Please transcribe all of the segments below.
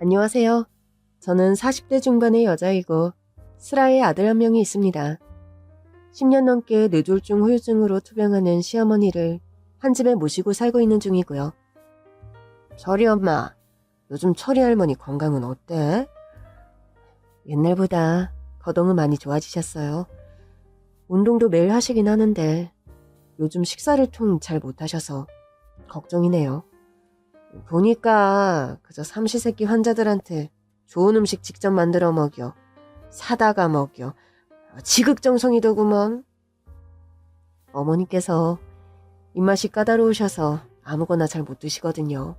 안녕하세요. 저는 40대 중반의 여자이고 슬아의 아들 한 명이 있습니다. 10년 넘게 뇌졸중 후유증으로 투병하는 시어머니를 한 집에 모시고 살고 있는 중이고요. 철이 엄마, 요즘 철이 할머니 건강은 어때? 옛날보다 거동은 많이 좋아지셨어요. 운동도 매일 하시긴 하는데 요즘 식사를 통 잘 못하셔서 걱정이네요. 보니까 그저 삼시세끼 환자들한테 좋은 음식 직접 만들어 먹여, 사다가 먹여, 지극정성이더구먼. 어머니께서 입맛이 까다로우셔서 아무거나 잘 못 드시거든요.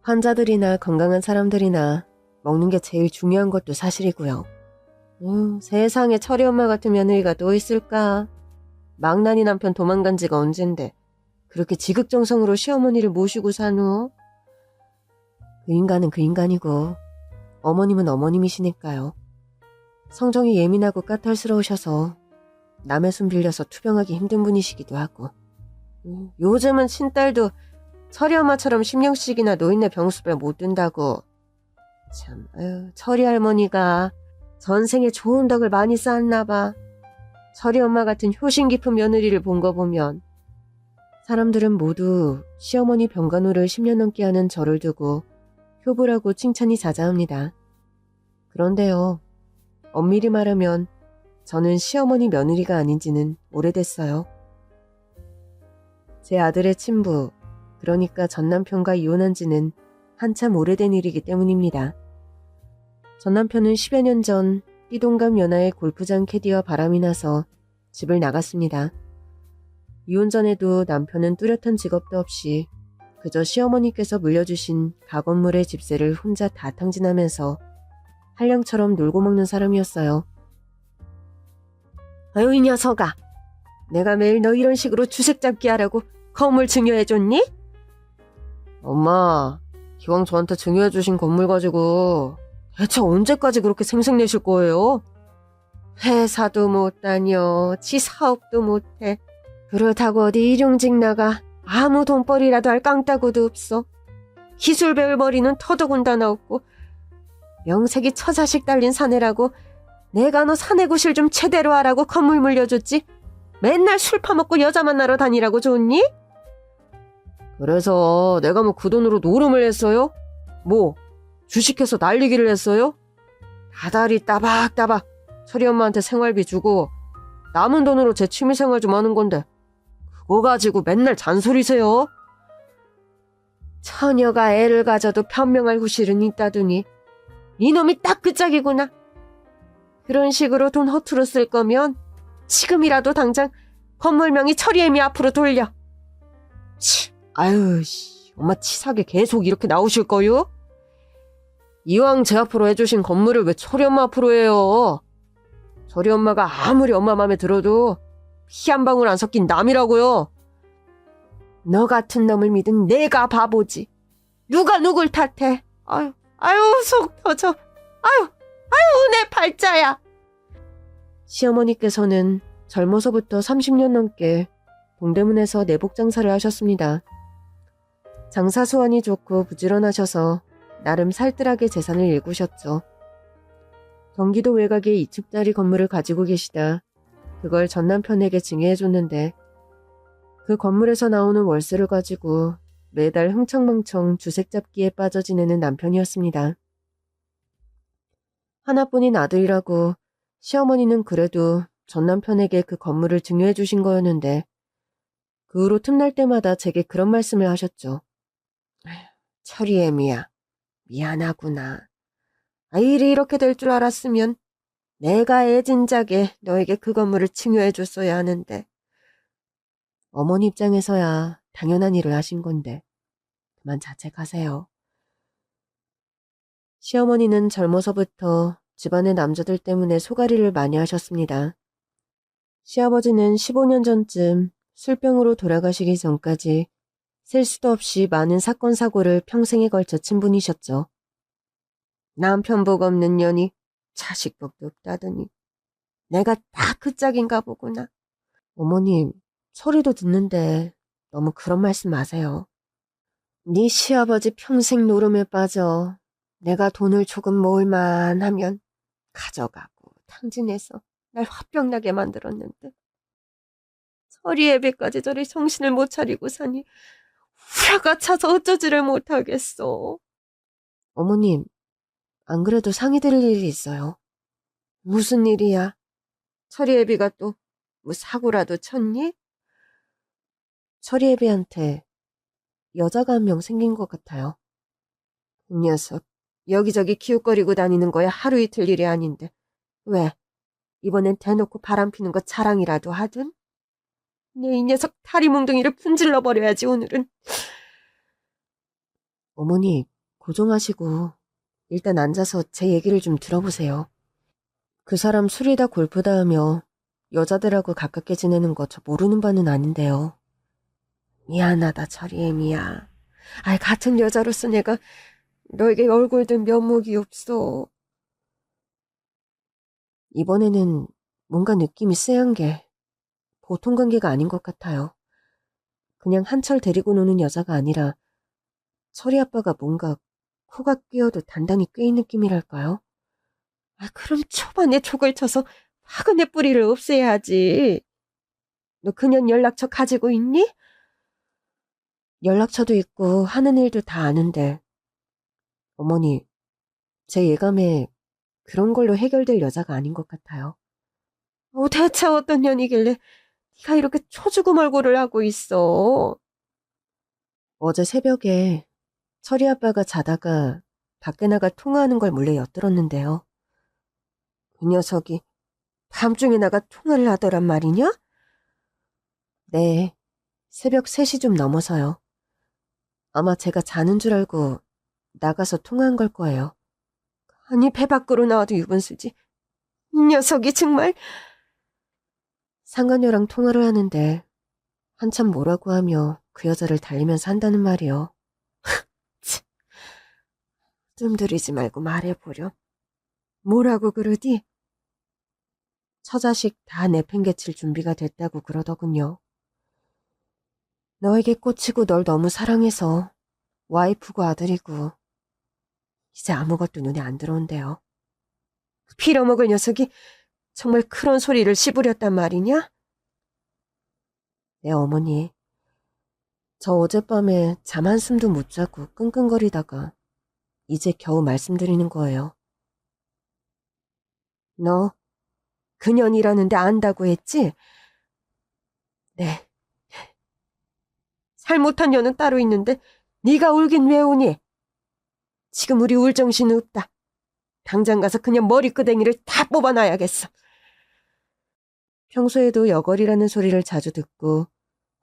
환자들이나 건강한 사람들이나 먹는 게 제일 중요한 것도 사실이고요. 세상에 철이 엄마 같은 며느리가 또 있을까? 망나니 남편 도망간 지가 언젠데 그렇게 지극정성으로 시어머니를 모시고 사노? 그 인간은 그 인간이고 어머님은 어머님이시니까요. 성정이 예민하고 까탈스러우셔서 남의 손 빌려서 투병하기 힘든 분이시기도 하고 요즘은 친딸도 철이 엄마처럼 10년씩이나 노인네 병수배 못 든다고. 참, 철이 할머니가 전생에 좋은 덕을 많이 쌓았나 봐. 철이 엄마 같은 효심 깊은 며느리를 본 거 보면 사람들은 모두 시어머니 병간호를 10년 넘게 하는 저를 두고 효부라고 칭찬이 자자합니다. 그런데요, 엄밀히 말하면 저는 시어머니 며느리가 아닌 지는 오래됐어요. 제 아들의 친부, 그러니까 전 남편과 이혼한 지는 한참 오래된 일이기 때문입니다. 전 남편은 10여 년 전 띠동갑 연하의 골프장 캐디와 바람이 나서 집을 나갔습니다. 이혼 전에도 남편은 뚜렷한 직업도 없이 그저 시어머니께서 물려주신 가건물의 집세를 혼자 다 탕진하면서 한량처럼 놀고 먹는 사람이었어요. 아유 이 녀석아, 내가 매일 너 이런 식으로 주색 잡기 하라고 건물 증여해줬니? 엄마, 기왕 저한테 증여해주신 건물 가지고 대체 언제까지 그렇게 생색내실 거예요? 회사도 못 다녀, 지 사업도 못해. 그렇다고 어디 일용직 나가 아무 돈벌이라도 할 깡따구도 없어. 기술 배울 머리는 터더군다나 없고 명색이 처자식 달린 사내라고 내가 너 사내 구실 좀 제대로 하라고 건물 물려줬지. 맨날 술 파먹고 여자 만나러 다니라고 줬니? 그래서 내가 뭐 그 돈으로 노름을 했어요? 뭐 주식해서 날리기를 했어요? 다달이 따박따박 철이 엄마한테 생활비 주고 남은 돈으로 제 취미생활 좀 하는 건데 그거 가지고 맨날 잔소리세요? 처녀가 애를 가져도 편명할 구실은 있다더니 이놈이 딱 그 짝이구나. 그런 식으로 돈 허투루 쓸 거면 지금이라도 당장 건물명의 철이애미 앞으로 돌려. 아유, 엄마 치사하게 계속 이렇게 나오실 거요? 이왕 제 앞으로 해주신 건물을 왜 철이 엄마 앞으로 해요? 철이 엄마가 아무리 엄마 맘에 들어도 피 한 방울 안 섞인 남이라고요. 너 같은 놈을 믿은 내가 바보지. 누가 누굴 탓해. 아유 속 터져. 아유 내 팔자야. 시어머니께서는 젊어서부터 30년 넘게 동대문에서 내복 장사를 하셨습니다. 장사 수완이 좋고 부지런하셔서 나름 살뜰하게 재산을 일구셨죠. 경기도 외곽에 2층짜리 건물을 가지고 계시다 그걸 전 남편에게 증여해줬는데 그 건물에서 나오는 월세를 가지고 매달 흥청망청 주색 잡기에 빠져 지내는 남편이었습니다. 하나뿐인 아들이라고 시어머니는 그래도 전 남편에게 그 건물을 증여해 주신 거였는데 그 후로 틈날 때마다 제게 그런 말씀을 하셨죠. 철이 애미야, 미안하구나. 일이 이렇게 될 줄 알았으면 내가 애진작에 너에게 그 건물을 증여해 줬어야 하는데. 어머니 입장에서야 당연한 일을 하신 건데 그만 자책하세요. 시어머니는 젊어서부터 집안의 남자들 때문에 소가리를 많이 하셨습니다. 시아버지는 15년 전쯤 술병으로 돌아가시기 전까지 셀 수도 없이 많은 사건 사고를 평생에 걸쳐 친 분이셨죠. 남편 복 없는 년이 자식 복도 없다더니 내가 딱 그 짝인가 보구나. 어머님, 소리도 듣는데 너무 그런 말씀 마세요. 네 시아버지 평생 노름에 빠져 내가 돈을 조금 모을만 하면 가져가고 탕진해서 날 화병나게 만들었는데 서리 애비까지 저리 정신을 못 차리고 사니 후라가 차서 어쩌지를 못하겠어. 어머님, 안 그래도 상의 드릴 일이 있어요. 무슨 일이야? 서리 애비가 또 뭐 사고라도 쳤니? 서리 애비한테 여자가 한 명 생긴 것 같아요. 이 녀석 여기저기 기웃거리고 다니는 거야 하루 이틀 일이 아닌데. 왜? 이번엔 대놓고 바람 피는 거 자랑이라도 하든? 내 이 녀석 다리 몽둥이를 분질러 버려야지 오늘은. 어머니, 고정하시고 일단 앉아서 제 얘기를 좀 들어보세요. 그 사람 술이다 골프다 하며 여자들하고 가깝게 지내는 거 저 모르는 바는 아닌데요. 미안하다 철이애미야. 아이 같은 여자로서 내가 너에게 얼굴 든 면목이 없어. 이번에는 뭔가 느낌이 쎄한 게 보통 관계가 아닌 것 같아요. 그냥 한철 데리고 노는 여자가 아니라 철이 아빠가 뭔가 코가 끼어도 단단히 꿰인 느낌이랄까요? 아, 그럼 초반에 촉을 쳐서 화근의 뿌리를 없애야지. 너 그년 연락처 가지고 있니? 연락처도 있고 하는 일도 다 아는데. 어머니, 제 예감에 그런 걸로 해결될 여자가 아닌 것 같아요. 대체 어떤 년이길래 네가 이렇게 초죽음 얼굴을 하고 있어. 어제 새벽에 철이 아빠가 자다가 밖에 나가 통화하는 걸 몰래 엿들었는데요. 그 녀석이 밤중에 나가 통화를 하더란 말이냐? 네, 새벽 3시 좀 넘어서요. 아마 제가 자는 줄 알고 나가서 통화한 걸 거예요. 아니, 배 밖으로 나와도 유분수지. 이 녀석이 정말. 상간녀랑 통화를 하는데 한참 뭐라고 하며 그 여자를 달리면서 한다는 말이요. 뜸들이지 말고 말해보렴. 뭐라고 그러디? 처자식 다 내팽개칠 준비가 됐다고 그러더군요. 너에게 꽂히고 널 너무 사랑해서 와이프고 아들이고 이제 아무것도 눈에 안 들어온대요. 빌어먹을 녀석이 정말 그런 소리를 씹으렸단 말이냐? 네, 어머니. 저 어젯밤에 잠 한숨도 못 자고 끙끙거리다가 이제 겨우 말씀드리는 거예요. 너 그년이라는데 안다고 했지? 네. 잘못한 년은 따로 있는데 네가 울긴 왜 우니? 지금 우리 울 정신 없다. 당장 가서 그냥 머리끄댕이를 다 뽑아놔야겠어. 평소에도 여걸이라는 소리를 자주 듣고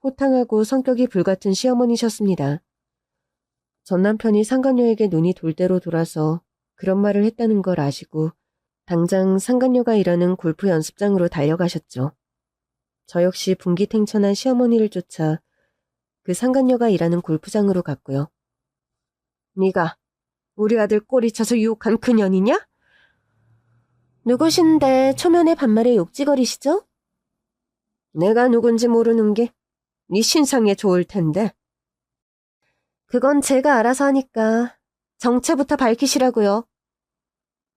호탕하고 성격이 불같은 시어머니셨습니다. 전 남편이 상간녀에게 눈이 돌 대로 돌아서 그런 말을 했다는 걸 아시고 당장 상간녀가 일하는 골프 연습장으로 달려가셨죠. 저 역시 분기탱천한 시어머니를 쫓아 그 상간녀가 일하는 골프장으로 갔고요. 네가 우리 아들 꼬리 쳐서 유혹한 그년이냐? 누구신데 초면에 반말에 욕지거리시죠? 내가 누군지 모르는 게 네 신상에 좋을 텐데. 그건 제가 알아서 하니까 정체부터 밝히시라고요.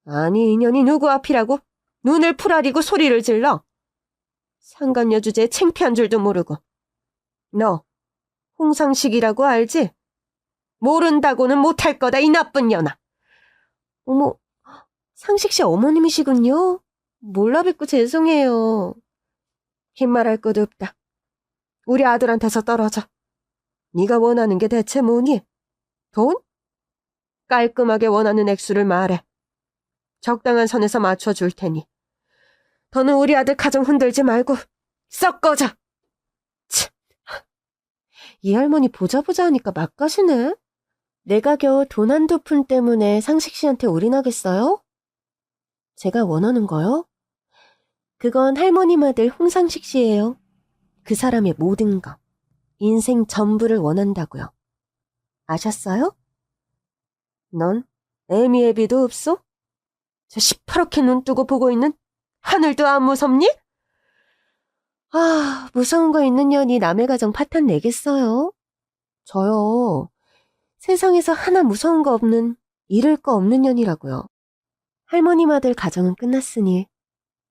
아니, 인연이 누구 앞이라고 눈을 풀아리고 소리를 질러. 상간녀 주제에 창피한 줄도 모르고. 너 홍상식이라고 알지? 모른다고는 못할 거다, 이 나쁜 년아. 어머, 상식씨 어머님이시군요. 몰라 뵙고 죄송해요. 긴 말할 것도 없다. 우리 아들한테서 떨어져. 네가 원하는 게 대체 뭐니? 돈? 깔끔하게 원하는 액수를 말해. 적당한 선에서 맞춰줄 테니. 더는 우리 아들 가정 흔들지 말고 썩 꺼져. 치. 이 할머니 보자 하니까 막 가시네. 내가 겨우 돈 한두 푼 때문에 상식씨한테 올인하겠어요? 제가 원하는 거요? 그건 할머님 아들 홍상식씨예요. 그 사람의 모든 거, 인생 전부를 원한다고요. 아셨어요? 넌 애미애비도 없어? 저 시퍼렇게 눈 뜨고 보고 있는 하늘도 안 무섭니? 아, 무서운 거 있는 년이 남의 가정 파탄 내겠어요? 저요, 세상에서 하나 무서운 거 없는 잃을 거 없는 년이라고요. 할머님 아들 가정은 끝났으니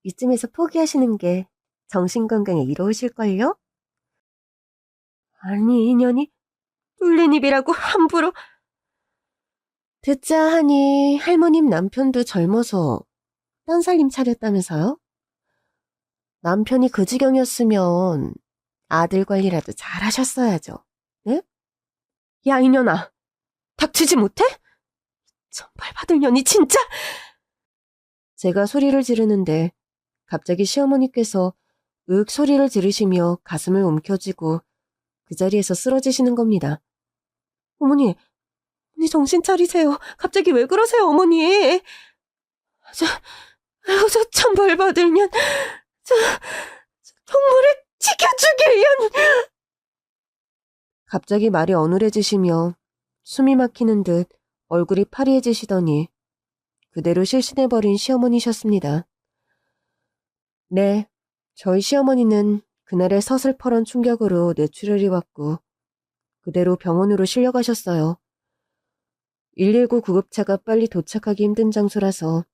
이쯤에서 포기하시는 게 정신건강에 이로우실걸요? 아니, 이 년이 뚫린 입이라고 함부로. 듣자 하니 할머님 남편도 젊어서 딴 살림 차렸다면서요? 남편이 그 지경이었으면 아들 관리라도 잘하셨어야죠. 네? 야, 이년아, 닥치지 못해? 정말 받을 년이 진짜! 제가 소리를 지르는데 갑자기 시어머니께서 으윽 소리를 지르시며 가슴을 움켜쥐고 그 자리에서 쓰러지시는 겁니다. 어머니 정신 차리세요. 갑자기 왜 그러세요, 어머니? 저 천벌 받을 년, 동물을 지켜 죽일 년. 갑자기 말이 어눌해지시며 숨이 막히는 듯 얼굴이 파리해지시더니 그대로 실신해버린 시어머니셨습니다. 네, 저희 시어머니는 그날의 서슬퍼런 충격으로 뇌출혈이 왔고 그대로 병원으로 실려가셨어요. 119 구급차가 빨리 도착하기 힘든 장소라서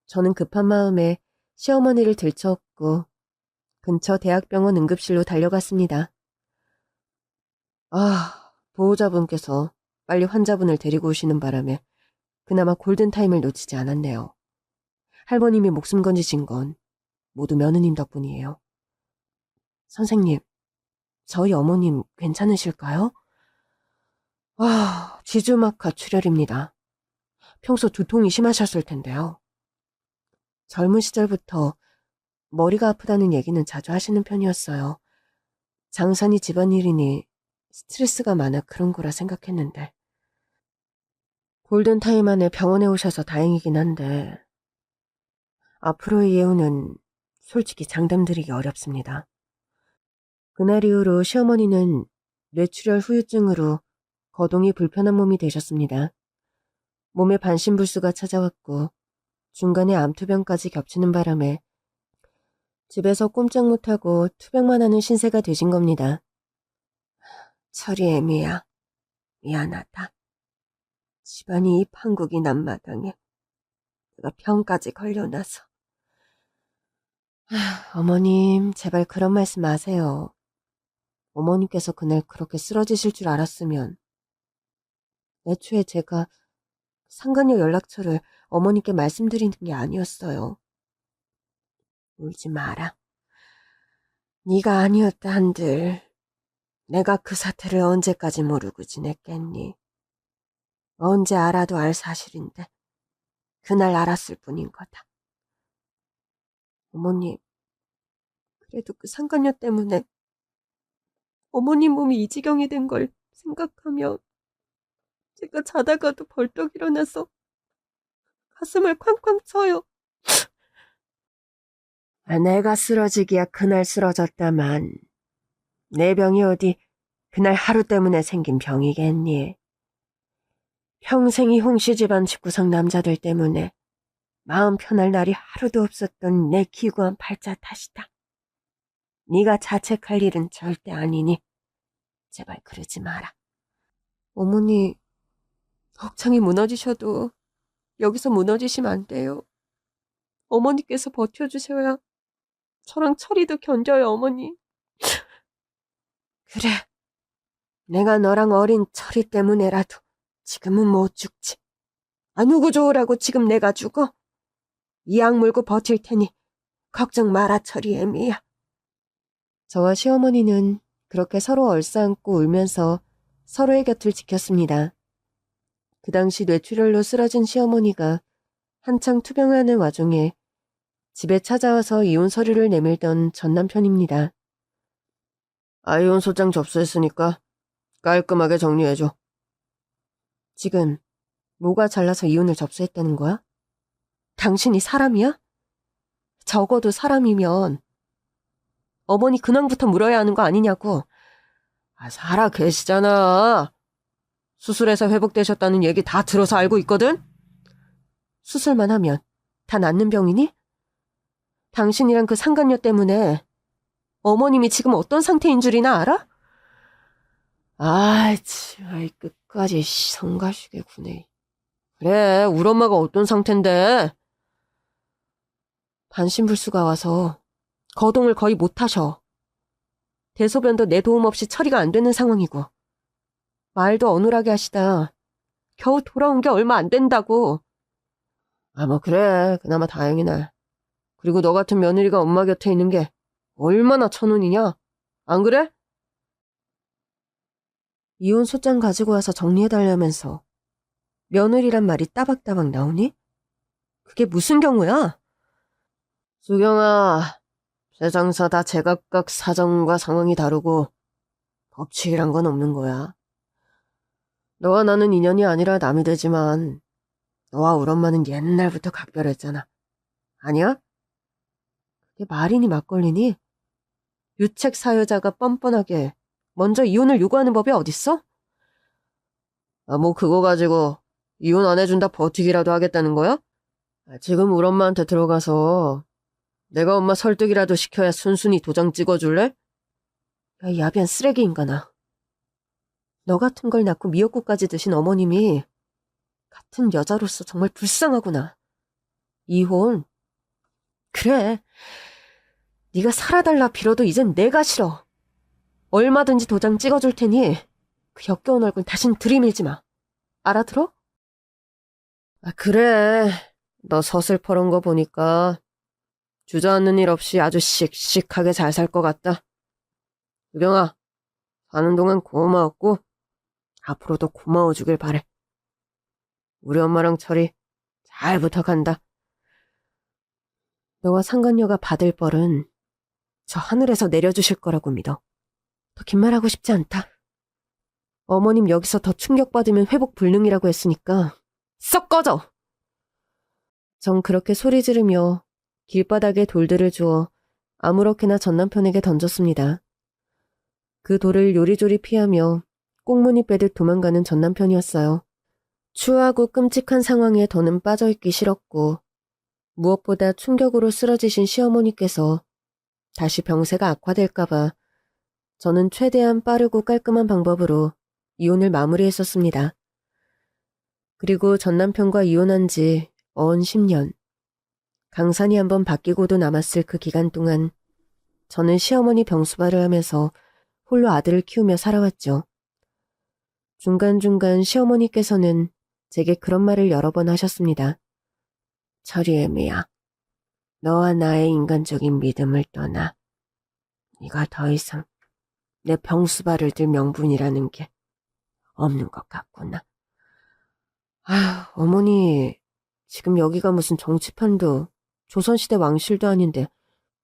저는 급한 마음에 시어머니를 들쳐업고 근처 대학병원 응급실로 달려갔습니다. 보호자분께서 빨리 환자분을 데리고 오시는 바람에 그나마 골든타임을 놓치지 않았네요. 할머님이 목숨 건지신 건 모두 며느님 덕분이에요. 선생님, 저희 어머님 괜찮으실까요? 지주막하 출혈입니다. 평소 두통이 심하셨을 텐데요. 젊은 시절부터 머리가 아프다는 얘기는 자주 하시는 편이었어요. 장산이 집안일이니 스트레스가 많아 그런 거라 생각했는데. 골든타임 안에 병원에 오셔서 다행이긴 한데 앞으로의 예우는 솔직히 장담드리기 어렵습니다. 그날 이후로 시어머니는 뇌출혈 후유증으로 거동이 불편한 몸이 되셨습니다. 몸에 반신불수가 찾아왔고 중간에 암투병까지 겹치는 바람에 집에서 꼼짝 못하고 투병만 하는 신세가 되신 겁니다. 철이 애미야, 미안하다. 집안이 이 판국이 난 마당에 내가 병까지 걸려나서. 어머님, 제발 그런 말씀 마세요. 어머님께서 그날 그렇게 쓰러지실 줄 알았으면 애초에 제가 상간녀 연락처를 어머님께 말씀드리는 게 아니었어요. 울지 마라. 네가 아니었다 한들 내가 그 사태를 언제까지 모르고 지냈겠니? 언제 알아도 알 사실인데 그날 알았을 뿐인 거다. 어머님, 그래도 그 상간녀 때문에 어머님 몸이 이 지경이 된 걸 생각하면 제가 자다가도 벌떡 일어나서 가슴을 쾅쾅 쳐요. 내가 쓰러지기야 그날 쓰러졌다만 내 병이 어디 그날 하루 때문에 생긴 병이겠니? 평생이 홍씨 집안 집구석 남자들 때문에 마음 편할 날이 하루도 없었던 내 기구한 팔자 탓이다. 네가 자책할 일은 절대 아니니 제발 그러지 마라. 어머니, 덕창이 무너지셔도 여기서 무너지시면 안 돼요. 어머니께서 버텨주셔야 저랑 철이도 견뎌요, 어머니. 그래, 내가 너랑 어린 철이 때문에라도 지금은 못 죽지. 누구 좋으라고 지금 내가 죽어? 이 약 물고 버틸 테니 걱정 마라, 철이 애미야. 저와 시어머니는 그렇게 서로 얼싸안고 울면서 서로의 곁을 지켰습니다. 그 당시 뇌출혈로 쓰러진 시어머니가 한창 투병하는 와중에 집에 찾아와서 이혼 서류를 내밀던 전 남편입니다. 이혼 소장 접수했으니까 깔끔하게 정리해줘. 지금 뭐가 잘나서 이혼을 접수했다는 거야? 당신이 사람이야? 적어도 사람이면 어머니 근황부터 물어야 하는 거 아니냐고. 살아 계시잖아. 수술해서 회복되셨다는 얘기 다 들어서 알고 있거든? 수술만 하면 다 낫는 병이니? 당신이랑 그 상간녀 때문에 어머님이 지금 어떤 상태인 줄이나 알아? 끝까지 성가시게 구네. 그래, 우리 엄마가 어떤 상태인데? 반신불수가 와서 거동을 거의 못하셔. 대소변도 내 도움 없이 처리가 안 되는 상황이고. 말도 어눌하게 하시다. 겨우 돌아온 게 얼마 안 된다고. 아, 뭐 그래. 그나마 다행이네. 그리고 너 같은 며느리가 엄마 곁에 있는 게 얼마나 천운이냐? 안 그래? 이혼 소장 가지고 와서 정리해달라면서 며느리란 말이 따박따박 나오니? 그게 무슨 경우야? 수경아, 세상사 다 제각각 사정과 상황이 다르고 법칙이란 건 없는 거야. 너와 나는 인연이 아니라 남이 되지만 너와 우리 엄마는 옛날부터 각별했잖아. 아니야? 그게 말이니 막걸리니? 유책 사유자가 뻔뻔하게 먼저 이혼을 요구하는 법이 어딨어? 아, 뭐 그거 가지고 이혼 안 해준다 버티기라도 하겠다는 거야? 아, 지금 우리 엄마한테 들어가서 내가 엄마 설득이라도 시켜야 순순히 도장 찍어줄래? 야, 이 야비한 쓰레기 인간아. 너 같은 걸 낳고 미역국까지 드신 어머님이 같은 여자로서 정말 불쌍하구나. 이혼? 그래. 네가 살아달라 빌어도 이젠 내가 싫어. 얼마든지 도장 찍어줄 테니 그 역겨운 얼굴 다신 들이밀지 마. 알아들어? 아, 그래. 너 서슬퍼런 거 보니까 주저앉는 일 없이 아주 씩씩하게 잘 살 것 같다. 유경아, 사는 동안 고마웠고 앞으로도 고마워주길 바래. 우리 엄마랑 철이 잘 부탁한다. 너와 상간녀가 받을 벌은 저 하늘에서 내려주실 거라고 믿어. 더 긴 말하고 싶지 않다. 어머님 여기서 더 충격받으면 회복 불능이라고 했으니까 썩 꺼져! 전 그렇게 소리 지르며 길바닥에 돌들을 주워 아무렇게나 전남편에게 던졌습니다. 그 돌을 요리조리 피하며 꽁무니 빼듯 도망가는 전남편이었어요. 추하고 끔찍한 상황에 더는 빠져있기 싫었고 무엇보다 충격으로 쓰러지신 시어머니께서 다시 병세가 악화될까봐 저는 최대한 빠르고 깔끔한 방법으로 이혼을 마무리했었습니다. 그리고 전남편과 이혼한 지 어언 10년. 강산이 한번 바뀌고도 남았을 그 기간 동안 저는 시어머니 병수발을 하면서 홀로 아들을 키우며 살아왔죠. 중간중간 시어머니께서는 제게 그런 말을 여러 번 하셨습니다. 철이애미야, 너와 나의 인간적인 믿음을 떠나 네가 더 이상 내 병수발을 들 명분이라는 게 없는 것 같구나. 아, 어머니, 지금 여기가 무슨 정치판도 조선시대 왕실도 아닌데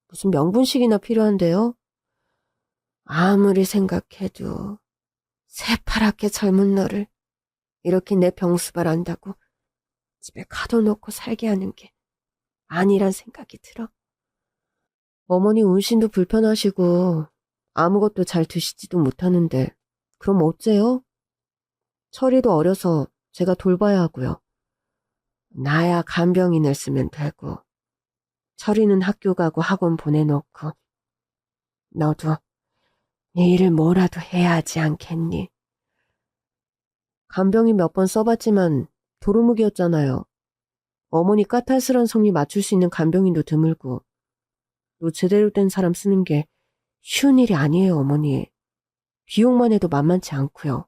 무슨 명분식이나 필요한데요? 아무리 생각해도 새파랗게 젊은 너를 이렇게 내 병수발 한다고 집에 가둬놓고 살게 하는 게 아니란 생각이 들어. 어머니 운신도 불편하시고 아무것도 잘 드시지도 못하는데 그럼 어째요? 철이도 어려서 제가 돌봐야 하고요. 나야 간병인을 쓰면 되고 철이는 학교 가고 학원 보내놓고 너도 네 일을 뭐라도 해야 하지 않겠니? 간병인 몇 번 써봤지만 도루묵이었잖아요. 어머니 까탈스런 성미 맞출 수 있는 간병인도 드물고 또 제대로 된 사람 쓰는 게 쉬운 일이 아니에요, 어머니. 비용만 해도 만만치 않고요.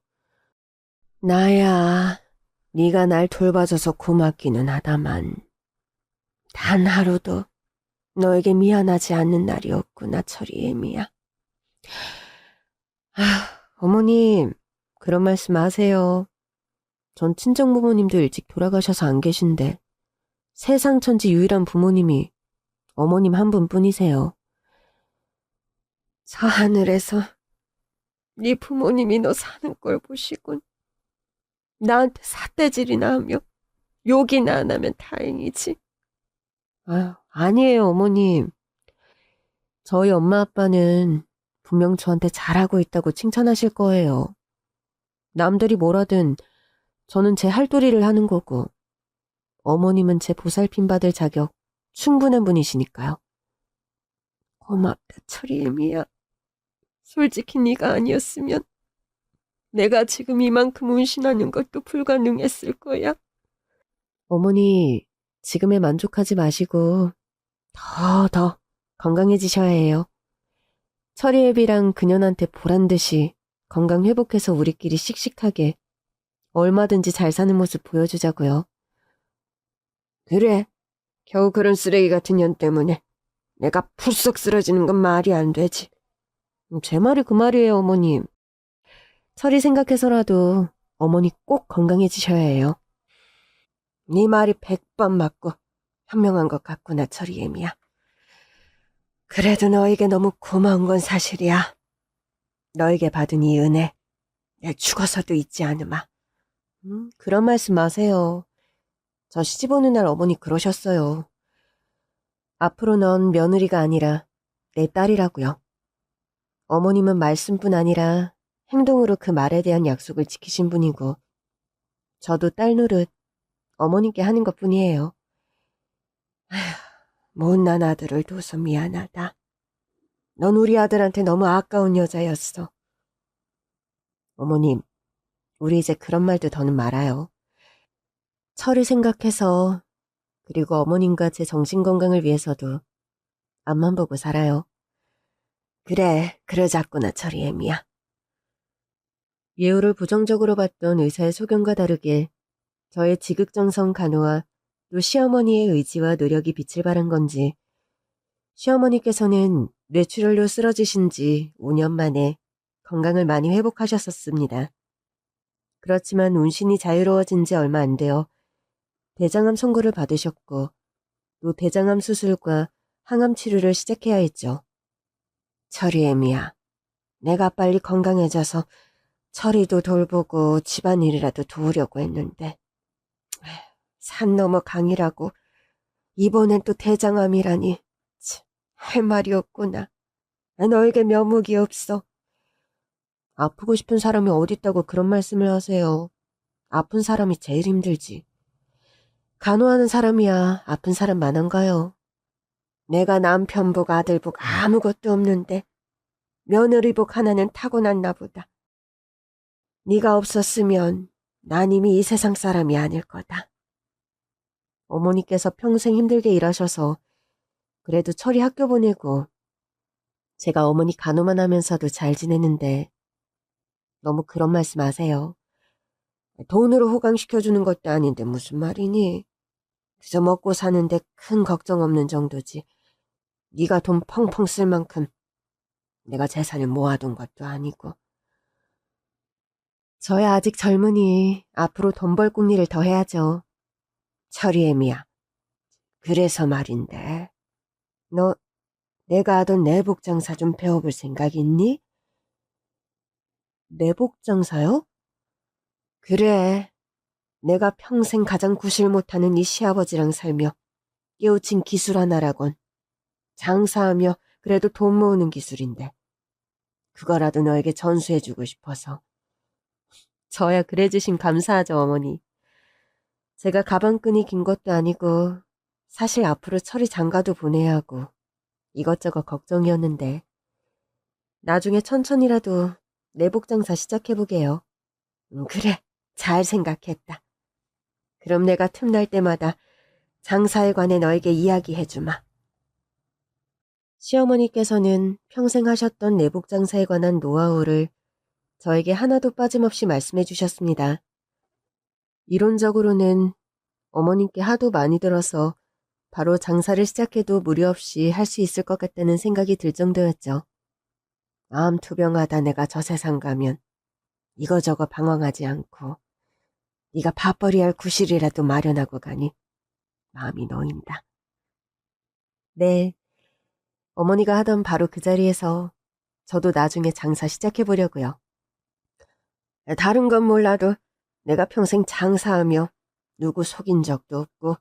나야 네가 날 돌봐줘서 고맙기는 하다만 단 하루도 너에게 미안하지 않는 날이 없구나, 철이애미야. 아, 어머님, 그런 말씀 하세요. 전 친정 부모님도 일찍 돌아가셔서 안 계신데 세상 천지 유일한 부모님이 어머님 한 분뿐이세요. 저 하늘에서 네 부모님이 너 사는 걸 보시군 나한테 삿대질이나 하며 욕이나 안 하면 다행이지. 아니에요, 어머님. 저희 엄마 아빠는 분명 저한테 잘하고 있다고 칭찬하실 거예요. 남들이 뭐라든 저는 제 할도리를 하는 거고 어머님은 제 보살핌 받을 자격 충분한 분이시니까요. 고맙다, 철이애미야. 솔직히 네가 아니었으면 내가 지금 이만큼 운신하는 것도 불가능했을 거야. 어머니, 지금에 만족하지 마시고 더 건강해지셔야 해요. 철이애비랑 그년한테 보란듯이 건강 회복해서 우리끼리 씩씩하게 얼마든지 잘 사는 모습 보여주자고요. 그래, 겨우 그런 쓰레기 같은 년 때문에 내가 풀썩 쓰러지는 건 말이 안 되지. 제 말이 그 말이에요, 어머님. 철이 생각해서라도 어머니 꼭 건강해지셔야 해요. 네 말이 100번 맞고 현명한 것 같구나, 철이 애미야. 그래도 너에게 너무 고마운 건 사실이야. 너에게 받은 이 은혜, 내 죽어서도 잊지 않으마. 그런 말씀 마세요. 저 시집 오는 날 어머니 그러셨어요. 앞으로 넌 며느리가 아니라 내 딸이라고요. 어머님은 말씀뿐 아니라 행동으로 그 말에 대한 약속을 지키신 분이고 저도 딸 노릇 어머님께 하는 것뿐이에요. 아휴, 못난 아들을 둬서 미안하다. 넌 우리 아들한테 너무 아까운 여자였어. 어머님, 우리 이제 그런 말도 더는 말아요. 철을 생각해서 그리고 어머님과 제 정신건강을 위해서도 앞만 보고 살아요. 그래, 그러자꾸나 철이 애미야. 예우를 부정적으로 봤던 의사의 소견과 다르게 저의 지극정성 간호와 또 시어머니의 의지와 노력이 빛을 발한 건지 시어머니께서는 뇌출혈로 쓰러지신 지 5년 만에 건강을 많이 회복하셨었습니다. 그렇지만 운신이 자유로워진 지 얼마 안 되어 대장암 선고를 받으셨고 또 대장암 수술과 항암 치료를 시작해야 했죠. 철이 애미야. 내가 빨리 건강해져서 철이도 돌보고 집안일이라도 도우려고 했는데 산 넘어 강이라고 이번엔 또 대장암이라니 참, 할 말이 없구나. 너에게 면목이 없어. 아프고 싶은 사람이 어딨다고 그런 말씀을 하세요. 아픈 사람이 제일 힘들지. 간호하는 사람이야 아픈 사람 많은가요? 내가 남편복 아들복 아무것도 없는데 며느리복 하나는 타고났나 보다. 네가 없었으면 난 이미 이 세상 사람이 아닐 거다. 어머니께서 평생 힘들게 일하셔서 그래도 철이 학교 보내고 제가 어머니 간호만 하면서도 잘 지내는데 너무 그런 말씀 하세요. 돈으로 호강시켜주는 것도 아닌데 무슨 말이니? 그저 먹고 사는데 큰 걱정 없는 정도지. 네가 돈 펑펑 쓸 만큼 내가 재산을 모아둔 것도 아니고. 저야 아직 젊으니 앞으로 돈 벌 궁리를 더 해야죠. 철이 애미야. 그래서 말인데 너 내가 하던 내복 장사 좀 배워볼 생각 있니? 내복 장사요? 그래. 내가 평생 가장 구실 못하는 이 시아버지랑 살며 깨우친 기술 하나라곤 장사하며 그래도 돈 모으는 기술인데 그거라도 너에게 전수해주고 싶어서. 저야 그래주심 감사하죠, 어머니. 제가 가방끈이 긴 것도 아니고 사실 앞으로 철이 장가도 보내야 하고 이것저것 걱정이었는데 나중에 천천히라도 내복 장사 시작해보게요. 그래, 잘 생각했다. 그럼 내가 틈날 때마다 장사에 관해 너에게 이야기해주마. 시어머니께서는 평생 하셨던 내복 장사에 관한 노하우를 저에게 하나도 빠짐없이 말씀해 주셨습니다. 이론적으로는 어머님께 하도 많이 들어서 바로 장사를 시작해도 무리 없이 할 수 있을 것 같다는 생각이 들 정도였죠. 마음 투병하다 내가 저 세상 가면 이거저거 방황하지 않고 네가 밥벌이 할 구실이라도 마련하고 가니 마음이 놓인다. 네, 어머니가 하던 바로 그 자리에서 저도 나중에 장사 시작해보려고요. 다른 건 몰라도 내가 평생 장사하며 누구 속인 적도 없고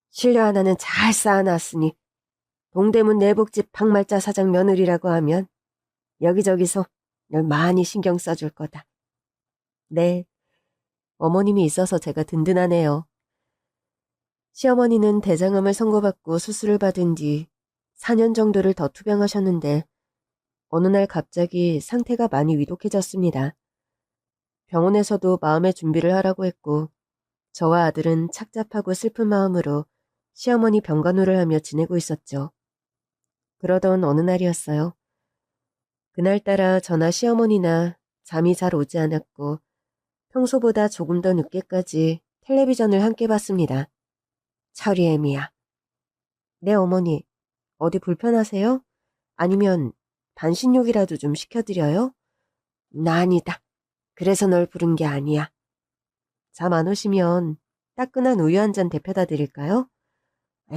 신뢰 하나는 잘 쌓아놨으니 동대문 내복집 박말자 사장 며느리라고 하면 여기저기서 널 많이 신경 써줄 거다. 네, 어머님이 있어서 제가 든든하네요. 시어머니는 대장암을 선고받고 수술을 받은 뒤 4년 정도를 더 투병하셨는데 어느 날 갑자기 상태가 많이 위독해졌습니다. 병원에서도 마음의 준비를 하라고 했고 저와 아들은 착잡하고 슬픈 마음으로 시어머니 병간호를 하며 지내고 있었죠. 그러던 어느 날이었어요. 그날따라 저나 시어머니나 잠이 잘 오지 않았고 평소보다 조금 더 늦게까지 텔레비전을 함께 봤습니다. 철이애미야. 네, 어머니. 어디 불편하세요? 아니면 반신욕이라도 좀 시켜드려요? 나 아니다. 그래서 널 부른 게 아니야. 잠 안 오시면 따끈한 우유 한 잔 데펴다 드릴까요?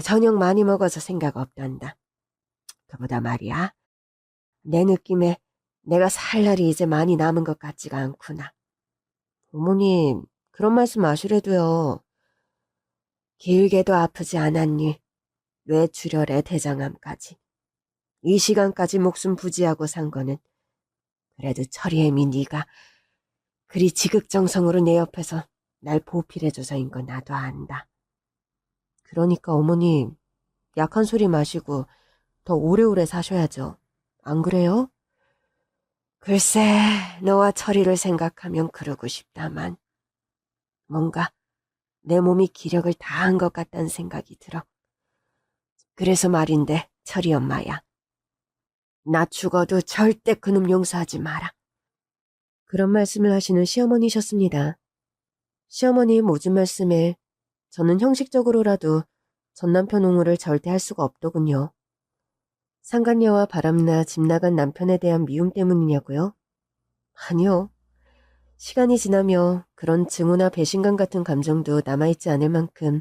저녁 많이 먹어서 생각 없단다. 그보다 말이야. 내 느낌에 내가 살 날이 이제 많이 남은 것 같지가 않구나. 어머님, 그런 말씀 마시래도요. 길게도 아프지 않았니? 뇌출혈에 대장암까지. 이 시간까지 목숨 부지하고 산 거는 그래도 철이애미 네가 그리 지극정성으로 내 옆에서 날 보필해줘서인 거 나도 안다. 그러니까 어머님, 약한 소리 마시고 더 오래오래 사셔야죠. 안 그래요? 글쎄, 너와 철이를 생각하면 그러고 싶다만 뭔가 내 몸이 기력을 다한 것 같다는 생각이 들어. 그래서 말인데 철이 엄마야. 나 죽어도 절대 그놈 용서하지 마라. 그런 말씀을 하시는 시어머니셨습니다. 시어머니의 모든 말씀에 저는 형식적으로라도 전남편 옹호를 절대 할 수가 없더군요. 상간녀와 바람나 집 나간 남편에 대한 미움 때문이냐고요? 아니요. 시간이 지나며 그런 증오나 배신감 같은 감정도 남아있지 않을 만큼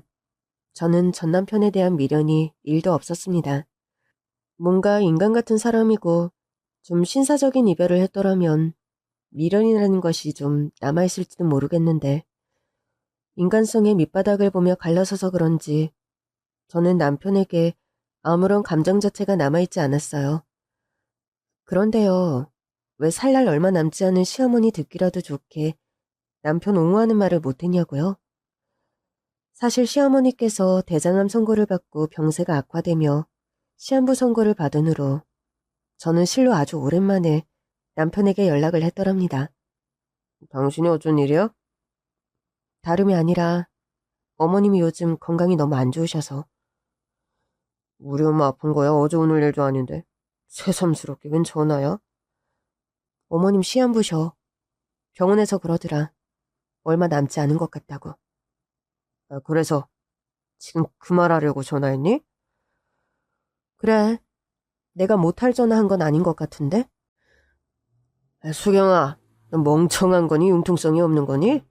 저는 전남편에 대한 미련이 1도 없었습니다. 뭔가 인간 같은 사람이고 좀 신사적인 이별을 했더라면 미련이라는 것이 좀 남아있을지도 모르겠는데 인간성의 밑바닥을 보며 갈라서서 그런지 저는 남편에게 아무런 감정 자체가 남아있지 않았어요. 그런데요, 왜 살날 얼마 남지 않은 시어머니 듣기라도 좋게 남편 옹호하는 말을 못했냐고요? 사실 시어머니께서 대장암 선고를 받고 병세가 악화되며 시한부 선고를 받은 후로 저는 실로 아주 오랜만에 남편에게 연락을 했더랍니다. 당신이 어쩐 일이야? 다름이 아니라 어머님이 요즘 건강이 너무 안 좋으셔서. 우리 엄마 아픈 거야? 어제 오늘 일도 아닌데. 새삼스럽게 웬 전화야? 어머님 시한부셔. 병원에서 그러더라. 얼마 남지 않은 것 같다고. 아, 그래서 지금 그 말하려고 전화했니? 그래. 내가 못할 전화한 건 아닌 것 같은데? 아, 수경아, 너 멍청한 거니? 융통성이 없는 거니?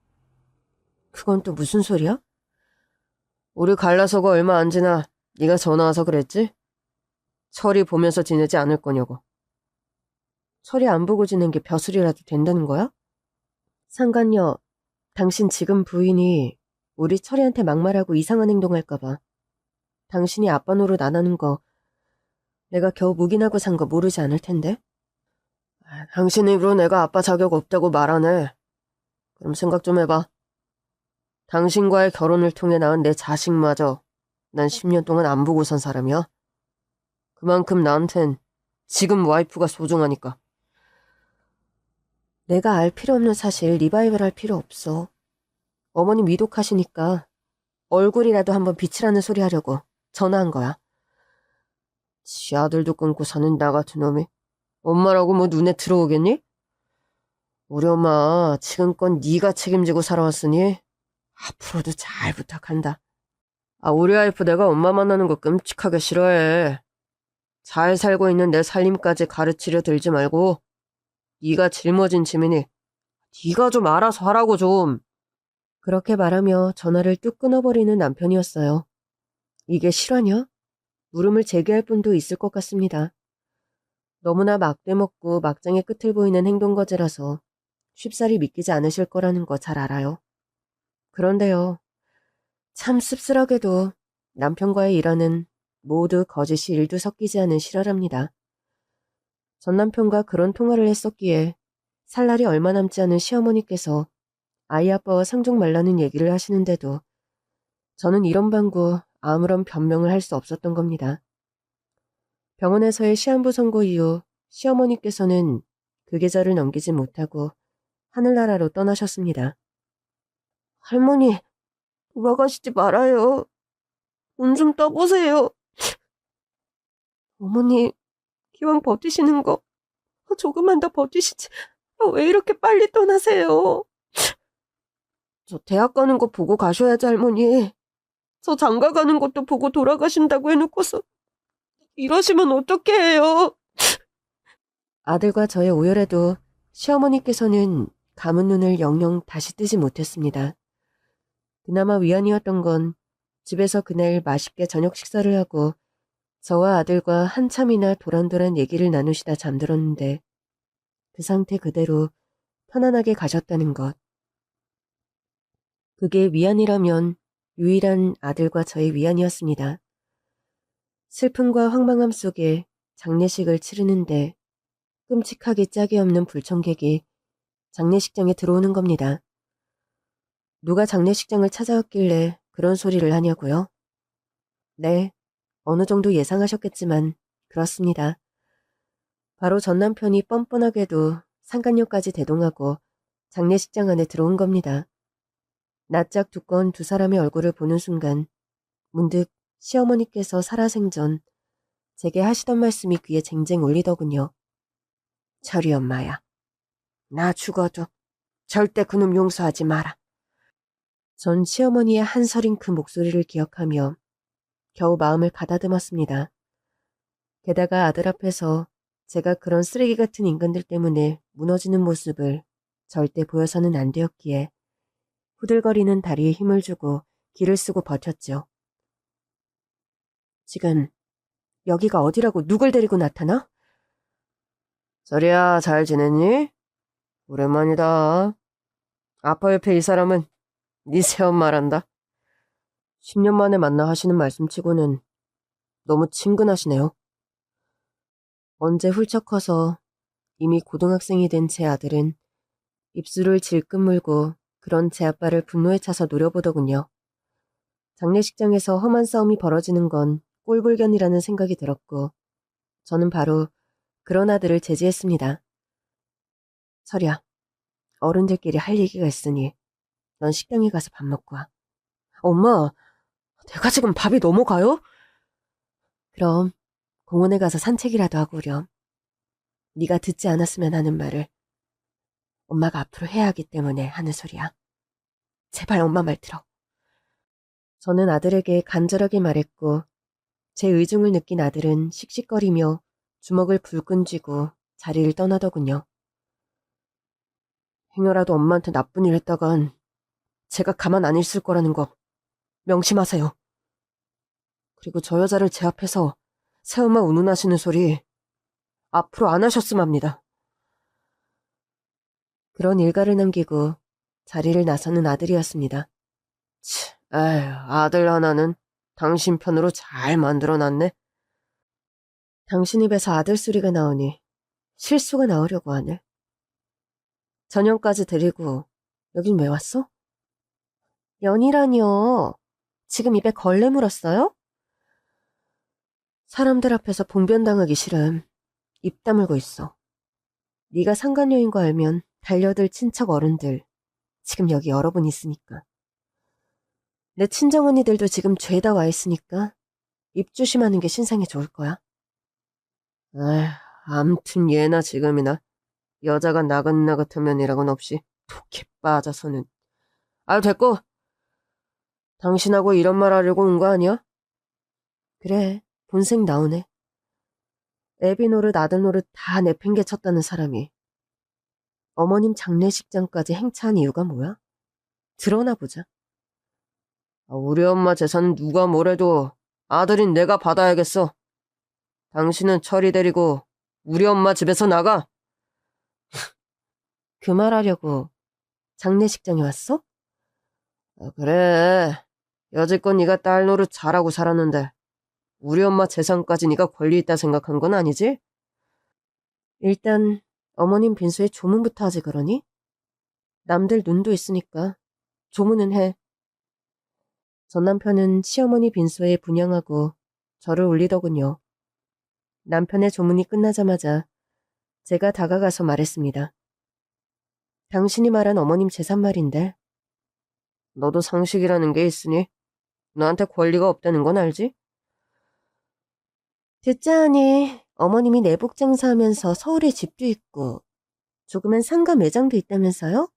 그건 또 무슨 소리야? 우리 갈라서가 얼마 안 지나 네가 전화 와서 그랬지? 철이 보면서 지내지 않을 거냐고. 철이 안 보고 지낸 게 벼슬이라도 된다는 거야? 상관녀, 당신 지금 부인이 우리 철이한테 막말하고 이상한 행동할까봐 당신이 아빠 노릇 안 하는 거 내가 겨우 묵인하고 산 거 모르지 않을 텐데? 아, 당신 입으로 내가 아빠 자격 없다고 말하네. 그럼 생각 좀 해봐. 당신과의 결혼을 통해 낳은 내 자식마저 난 10년 동안 안 보고 산 사람이야. 그만큼 나한텐 지금 와이프가 소중하니까. 내가 알 필요 없는 사실 리바이벌 할 필요 없어. 어머님 위독하시니까 얼굴이라도 한번 비치라는 소리 하려고 전화한 거야. 지 아들도 끊고 사는 나 같은 놈이 엄마라고 뭐 눈에 들어오겠니? 우리 엄마 지금껏 네가 책임지고 살아왔으니 앞으로도 잘 부탁한다. 아, 우리 와이프 내가 엄마 만나는 거 끔찍하게 싫어해. 잘 살고 있는 내 살림까지 가르치려 들지 말고 네가 짊어진 짐이니 네가 좀 알아서 하라고 좀. 그렇게 말하며 전화를 뚝 끊어버리는 남편이었어요. 이게 실화냐? 물음을 제기할 분도 있을 것 같습니다. 너무나 막대먹고 막장의 끝을 보이는 행동거지라서 쉽사리 믿기지 않으실 거라는 거 잘 알아요. 그런데요. 참 씁쓸하게도 남편과의 일화는 모두 거짓이 일도 섞이지 않은 실화랍니다. 전 남편과 그런 통화를 했었기에 살 날이 얼마 남지 않은 시어머니께서 아이 아빠와 상종 말라는 얘기를 하시는데도 저는 이런 방구 아무런 변명을 할 수 없었던 겁니다. 병원에서의 시한부 선고 이후 시어머니께서는 그 계절을 넘기지 못하고 하늘나라로 떠나셨습니다. 할머니, 돌아가시지 말아요. 운 좀 떠보세요. 어머니, 기왕 버티시는 거 조금만 더 버티시지. 왜 이렇게 빨리 떠나세요? 저 대학 가는 거 보고 가셔야지, 할머니. 저 장가 가는 것도 보고 돌아가신다고 해놓고서 이러시면 어떻게 해요? 아들과 저의 오열에도 시어머니께서는 감은 눈을 영영 다시 뜨지 못했습니다. 그나마 위안이었던 건 집에서 그날 맛있게 저녁 식사를 하고 저와 아들과 한참이나 도란도란 얘기를 나누시다 잠들었는데 그 상태 그대로 편안하게 가셨다는 것. 그게 위안이라면 유일한 아들과 저의 위안이었습니다. 슬픔과 황망함 속에 장례식을 치르는데 끔찍하기 짝이 없는 불청객이 장례식장에 들어오는 겁니다. 누가 장례식장을 찾아왔길래 그런 소리를 하냐고요? 네, 어느 정도 예상하셨겠지만 그렇습니다. 바로 전 남편이 뻔뻔하게도 상간녀까지 대동하고 장례식장 안에 들어온 겁니다. 낯짝 두꺼운 두 사람의 얼굴을 보는 순간 문득 시어머니께서 살아생전 제게 하시던 말씀이 귀에 쟁쟁 울리더군요. 철이 엄마야. 나 죽어도 절대 그놈 용서하지 마라. 전 시어머니의 한서린 그 목소리를 기억하며 겨우 마음을 가다듬었습니다. 게다가 아들 앞에서 제가 그런 쓰레기 같은 인간들 때문에 무너지는 모습을 절대 보여서는 안 되었기에 후들거리는 다리에 힘을 주고 기를 쓰고 버텼죠. 지금 여기가 어디라고 누굴 데리고 나타나? 저리야, 잘 지냈니? 오랜만이다. 아빠 옆에 이 사람은 네 새엄마란다. 10년 만에 만나 하시는 말씀치고는 너무 친근하시네요. 언제 훌쩍 커서 이미 고등학생이 된 제 아들은 입술을 질끈 물고 그런 제 아빠를 분노에 차서 노려보더군요. 장례식장에서 험한 싸움이 벌어지는 건 꼴불견이라는 생각이 들었고 저는 바로 그런 아들을 제지했습니다. 철이야, 어른들끼리 할 얘기가 있으니 넌 식당에 가서 밥 먹고 와. 엄마, 내가 지금 밥이 넘어가요? 그럼 공원에 가서 산책이라도 하고 오렴. 네가 듣지 않았으면 하는 말을 엄마가 앞으로 해야 하기 때문에 하는 소리야. 제발 엄마 말 들어. 저는 아들에게 간절하게 말했고 제 의중을 느낀 아들은 씩씩거리며 주먹을 불끈 쥐고 자리를 떠나더군요. 행여라도 엄마한테 나쁜 일 했다간 제가 가만 안 있을 거라는 거 명심하세요. 그리고 저 여자를 제 앞에서 새엄마 운운하시는 소리 앞으로 안 하셨음 합니다. 그런 일가를 남기고 자리를 나서는 아들이었습니다. 에휴, 아들 하나는 당신 편으로 잘 만들어놨네. 당신 입에서 아들 소리가 나오니 실수가 나오려고 하네. 전영까지 데리고 여긴 왜 왔어? 연이라니요. 지금 입에 걸레 물었어요? 사람들 앞에서 봉변당하기 싫음. 입 다물고 있어. 네가 상간녀인 거 알면 달려들 친척 어른들 지금 여기 여러 분 있으니까. 내 친정언니들도 지금 죄다 와 있으니까 입 조심하는 게 신상에 좋을 거야. 에휴, 암튼 예나 지금이나 여자가 나긋나긋하면 이라곤 없이 독해 빠져서는. 아유, 됐고. 당신하고 이런 말 하려고 온 거 아니야? 그래, 본색 나오네. 애비 노릇 아들 노릇 다 내팽개쳤다는 사람이 어머님 장례식장까지 행차한 이유가 뭐야? 드러나 보자. 우리 엄마 재산은 누가 뭐래도 아들인 내가 받아야겠어. 당신은 철이 데리고 우리 엄마 집에서 나가. 그 말 하려고 장례식장에 왔어? 그래. 여지껏 네가 딸 노릇 잘하고 살았는데 우리 엄마 재산까지 네가 권리 있다 생각한 건 아니지? 일단 어머님 빈소에 조문부터 하지 그러니? 남들 눈도 있으니까 조문은 해. 전 남편은 시어머니 빈소에 분양하고 저를 올리더군요. 남편의 조문이 끝나자마자 제가 다가가서 말했습니다. 당신이 말한 어머님 재산 말인데 너도 상식이라는 게 있으니 너한테 권리가 없다는 건 알지? 듣자 하니 어머님이 내복 장사하면서 서울에 집도 있고 조그만 상가 매장도 있다면서요?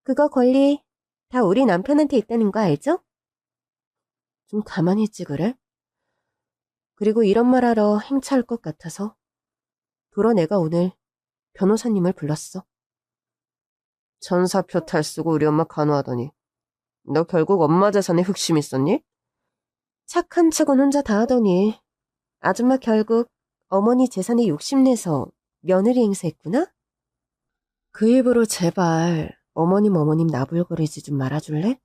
그거 권리 다 우리 남편한테 있다는 거 알죠? 좀 가만히 있지 그래? 그리고 이런 말 하러 행차할 것 같아서 도로 내가 오늘 변호사님을 불렀어. 천사표 탈쓰고 우리 엄마 간호하더니 너 결국 엄마 재산에 흑심 있었니? 착한 척은 혼자 다 하더니 아줌마 결국 어머니 재산에 욕심내서 며느리 행세했구나? 그 입으로 제발 어머님 나불거리지 좀 말아줄래?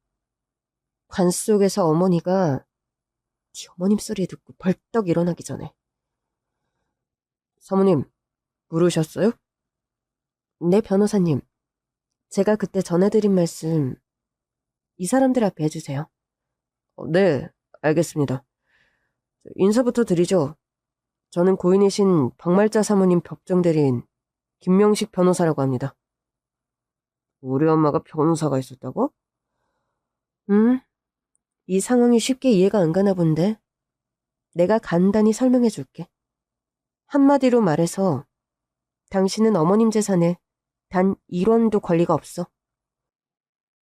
관 속에서 어머니가 네 어머님 소리 듣고 벌떡 일어나기 전에. 사모님, 부르셨어요? 네, 변호사님. 제가 그때 전해드린 말씀 이 사람들 앞에 해주세요. 네, 알겠습니다. 인사부터 드리죠. 저는 고인이신 박말자 사모님 법정대리인 김명식 변호사라고 합니다. 우리 엄마가 변호사가 있었다고? 이 상황이 쉽게 이해가 안 가나 본데 내가 간단히 설명해 줄게. 한마디로 말해서 당신은 어머님 재산에 단 1원도 권리가 없어.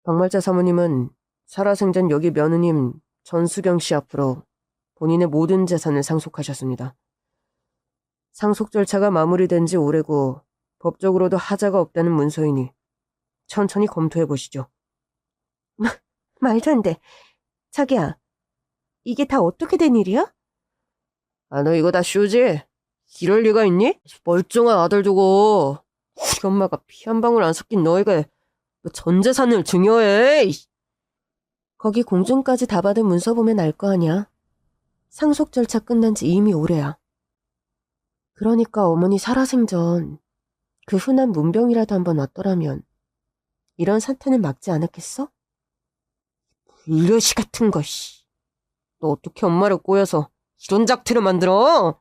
박말자 사모님은 살아생전 여기 며느님 전수경 씨 앞으로 본인의 모든 재산을 상속하셨습니다. 상속 절차가 마무리된 지 오래고 법적으로도 하자가 없다는 문서이니 천천히 검토해 보시죠. 말도 안 돼. 자기야, 이게 다 어떻게 된 일이야? 아, 너 이거 다 쇼지? 이럴 리가 있니? 멀쩡한 아들 두고 우리 엄마가 피 한 방울 안 섞인 너에게 전 재산을 증여해. 거기 공증까지 다 받은 문서 보면 알 거 아니야. 상속 절차 끝난 지 이미 오래야. 그러니까 어머니 살아생전 그 흔한 문병이라도 한번 왔더라면 이런 사태는 막지 않았겠어? 일려시 같은 거, 씨. 너 어떻게 엄마를 꼬여서 이런 작태를 만들어?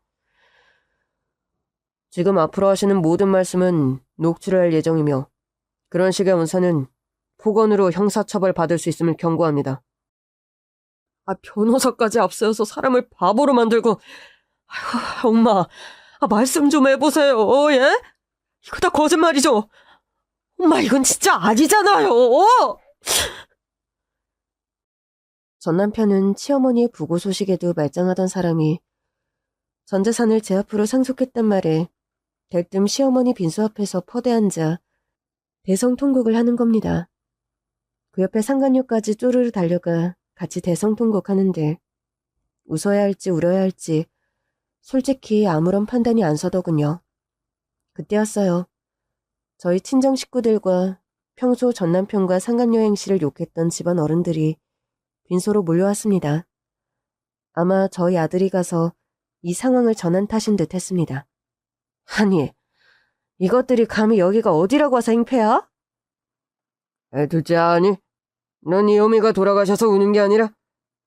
지금 앞으로 하시는 모든 말씀은 녹취를 할 예정이며 그런 식의 문서는 폭언으로 형사처벌 받을 수 있음을 경고합니다. 아, 변호사까지 앞세워서 사람을 바보로 만들고. 아휴, 엄마, 말씀 좀 해보세요, 예? 이거 다 거짓말이죠? 엄마, 이건 진짜 아니잖아요. 전 남편은 치어머니의 부고 소식에도 말짱하던 사람이 전 재산을 제 앞으로 상속했단 말에 대뜸 시어머니 빈소 앞에서 퍼대앉아 대성통곡을 하는 겁니다. 그 옆에 상간녀까지 쪼르르 달려가 같이 대성통곡하는데 웃어야 할지 울어야 할지 솔직히 아무런 판단이 안 서더군요. 그때였어요. 저희 친정 식구들과 평소 전 남편과 상간녀 행실을 욕했던 집안 어른들이 빈소로 몰려왔습니다. 아마 저희 아들이 가서 이 상황을 전한 탓인 듯 했습니다. 아니, 이것들이 감히 여기가 어디라고 와서 행패야? 둘째 아니, 넌 이 어미가 돌아가셔서 우는 게 아니라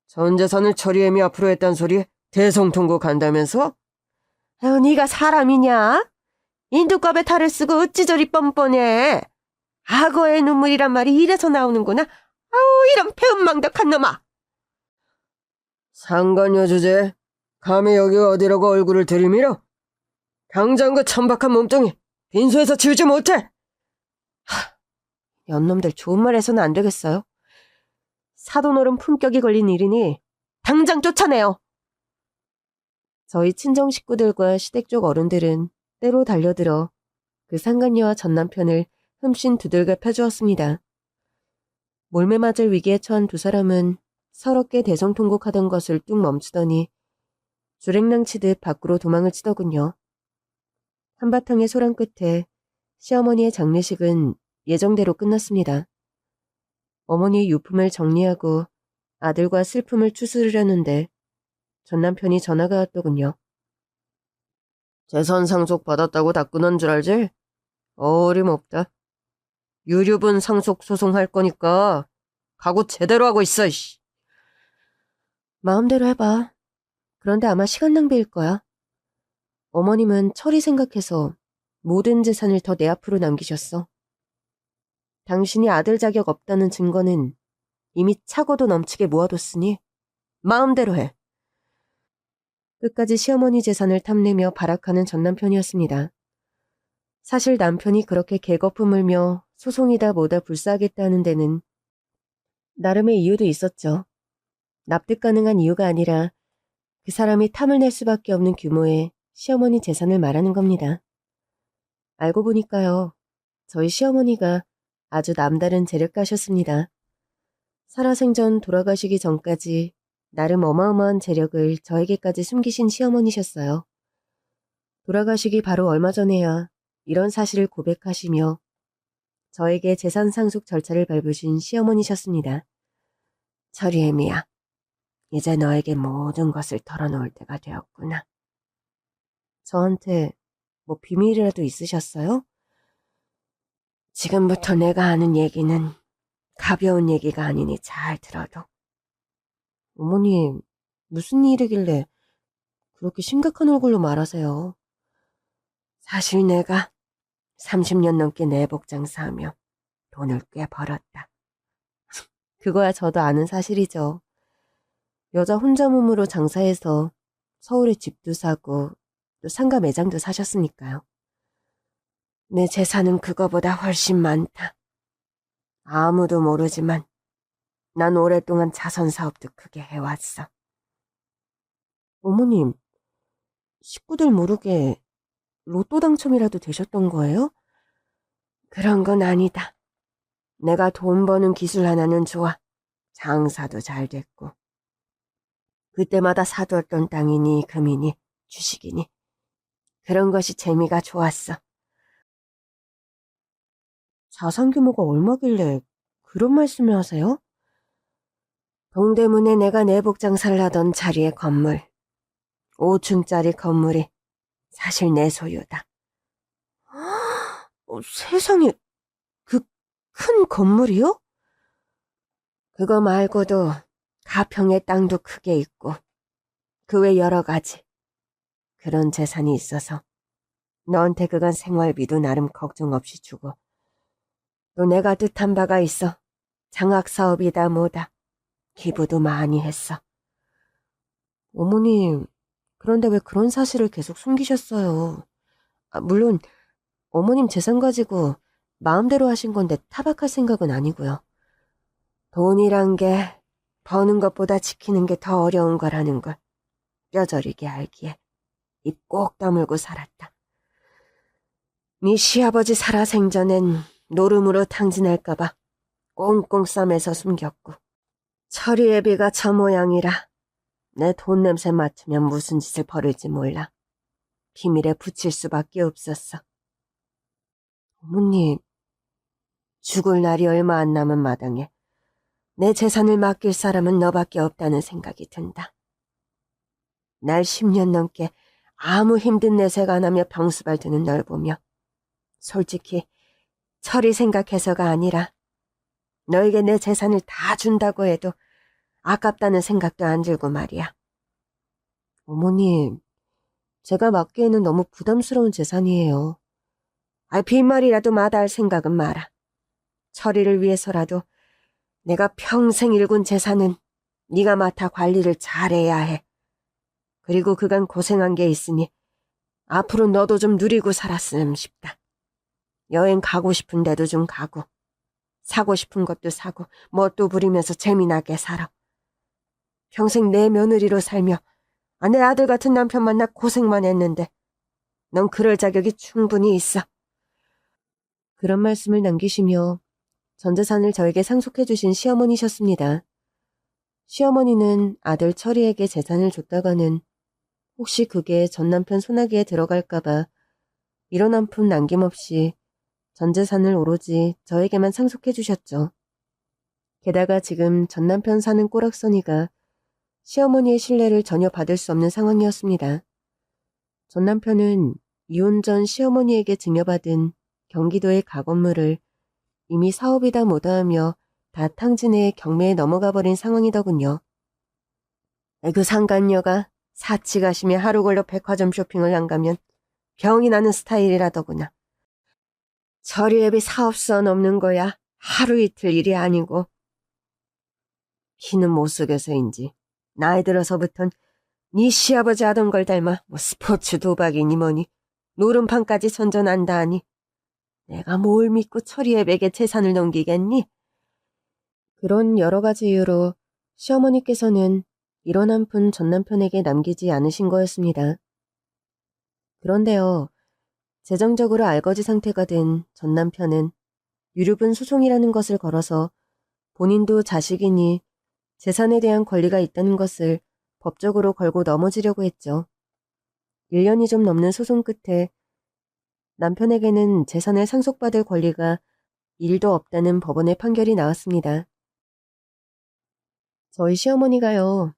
전 재산을 처리해미 앞으로 했단 소리에 대성통곡한다면서? 아유, 네가 사람이냐? 인두껍에 탈을 쓰고 어찌 저리 뻔뻔해. 악어의 눈물이란 말이 이래서 나오는구나. 아우, 이런 배은망덕한 놈아. 상관녀 주제, 감히 여기가 어디라고 얼굴을 들이밀어? 당장 그 천박한 몸뚱이 빈소에서 치우지 못해. 연놈들 좋은 말 해서는 안 되겠어요. 사돈어른 품격이 걸린 일이니 당장 쫓아내요. 저희 친정 식구들과 시댁 쪽 어른들은 때로 달려들어 그 상간녀와 전 남편을 흠씬 두들겨 패주었습니다. 몰매 맞을 위기에 처한 두 사람은 서럽게 대성통곡하던 것을 뚝 멈추더니 주랭랑치듯 밖으로 도망을 치더군요. 한바탕의 소란 끝에 시어머니의 장례식은 예정대로 끝났습니다. 어머니의 유품을 정리하고 아들과 슬픔을 추스르려는데 전 남편이 전화가 왔더군요. 재산 상속 받았다고 다 끊은 줄 알지? 어림없다. 유류분 상속 소송할 거니까 각오 제대로 하고 있어. 씨. 마음대로 해봐. 그런데 아마 시간 낭비일 거야. 어머님은 처리 생각해서 모든 재산을 더 내 앞으로 남기셨어. 당신이 아들 자격 없다는 증거는 이미 차고도 넘치게 모아뒀으니 마음대로 해. 끝까지 시어머니 재산을 탐내며 발악하는 전 남편이었습니다. 사실 남편이 그렇게 개거품 물며 소송이다 뭐다 불사하겠다는 데는 나름의 이유도 있었죠. 납득 가능한 이유가 아니라 그 사람이 탐을 낼 수밖에 없는 규모의 시어머니 재산을 말하는 겁니다. 알고 보니까요. 저희 시어머니가 아주 남다른 재력가셨습니다. 살아생전 돌아가시기 전까지 나름 어마어마한 재력을 저에게까지 숨기신 시어머니셨어요. 돌아가시기 바로 얼마 전에야 이런 사실을 고백하시며 저에게 재산 상속 절차를 밟으신 시어머니셨습니다. 철이애미야, 이제 너에게 모든 것을 털어놓을 때가 되었구나. 저한테 뭐 비밀이라도 있으셨어요? 지금부터 내가 하는 얘기는 가벼운 얘기가 아니니 잘 들어도. 어머님, 무슨 일이길래 그렇게 심각한 얼굴로 말하세요? 사실 내가 30년 넘게 내복 장사하며 돈을 꽤 벌었다. 그거야 저도 아는 사실이죠. 여자 혼자 몸으로 장사해서 서울에 집도 사고 또 상가 매장도 사셨으니까요. 내 재산은 그거보다 훨씬 많다. 아무도 모르지만 난 오랫동안 자선 사업도 크게 해왔어. 어머님, 식구들 모르게 로또 당첨이라도 되셨던 거예요? 그런 건 아니다. 내가 돈 버는 기술 하나는 좋아. 장사도 잘 됐고. 그때마다 사두었던 땅이니 금이니 주식이니 그런 것이 재미가 좋았어. 자산 규모가 얼마길래 그런 말씀을 하세요? 동대문에 내가 내복 장사를 하던 자리의 건물, 5층짜리 건물이 사실 내 소유다. 세상에, 그 큰 건물이요? 그거 말고도 가평에 땅도 크게 있고 그 외 여러 가지 그런 재산이 있어서 너한테 그간 생활비도 나름 걱정 없이 주고 또 내가 뜻한 바가 있어 장학사업이다 뭐다 기부도 많이 했어. 어머님, 그런데 왜 그런 사실을 계속 숨기셨어요? 물론 어머님 재산 가지고 마음대로 하신 건데 타박할 생각은 아니고요. 돈이란 게 버는 것보다 지키는 게 더 어려운 거라는 걸 뼈저리게 알기에 입 꼭 다물고 살았다. 네 시아버지 살아생전엔 노름으로 탕진할까봐 꽁꽁 싸매서 숨겼고 철이 애비가 저 모양이라 내 돈 냄새 맡으면 무슨 짓을 벌일지 몰라 비밀에 붙일 수밖에 없었어. 어머님, 죽을 날이 얼마 안 남은 마당에 내 재산을 맡길 사람은 너밖에 없다는 생각이 든다. 날 10년 넘게 아무 힘든 내색 안 하며 병수발 드는 널 보며 솔직히 철이 생각해서가 아니라 너에게 내 재산을 다 준다고 해도 아깝다는 생각도 안 들고 말이야. 어머님, 제가 맡기에는 너무 부담스러운 재산이에요. 빈말이라도 마다할 생각은 마라. 철이를 위해서라도 내가 평생 일군 재산은 네가 맡아 관리를 잘해야 해. 그리고 그간 고생한 게 있으니 앞으로 너도 좀 누리고 살았으면 싶다. 여행 가고 싶은 데도 좀 가고 사고 싶은 것도 사고 멋도 부리면서 재미나게 살아. 평생 내 며느리로 살며 내 아들 같은 남편 만나 고생만 했는데 넌 그럴 자격이 충분히 있어. 그런 말씀을 남기시며 전 재산을 저에게 상속해 주신 시어머니셨습니다. 시어머니는 아들 철이에게 재산을 줬다가는 혹시 그게 전 남편 소나기에 들어갈까봐 이런 한 푼 남김없이 전 재산을 오로지 저에게만 상속해 주셨죠. 게다가 지금 전 남편 사는 꼬락서니가 시어머니의 신뢰를 전혀 받을 수 없는 상황이었습니다. 전 남편은 이혼 전 시어머니에게 증여받은 경기도의 가건물을 이미 사업이다 뭐다 하며 다 탕진해 경매에 넘어가 버린 상황이더군요. 그 상간녀가 사치 가시며 하루 걸러 백화점 쇼핑을 안 가면 병이 나는 스타일이라더구나. 처리앱이 사업선 없는 거야 하루 이틀 일이 아니고. 키는 못 속여서인지 나이 들어서부턴 네 시아버지 하던 걸 닮아 뭐 스포츠 도박이니 뭐니 노름판까지 선전한다 하니 내가 뭘 믿고 철이애백에 재산을 넘기겠니? 그런 여러 가지 이유로 시어머니께서는 이런 한 푼 전 남편에게 남기지 않으신 거였습니다. 그런데요, 재정적으로 알거지 상태가 된 전 남편은 유류분 소송이라는 것을 걸어서 본인도 자식이니 재산에 대한 권리가 있다는 것을 법적으로 걸고 넘어지려고 했죠. 1년이 좀 넘는 소송 끝에 남편에게는 재산을 상속받을 권리가 1도 없다는 법원의 판결이 나왔습니다. 저희 시어머니가요,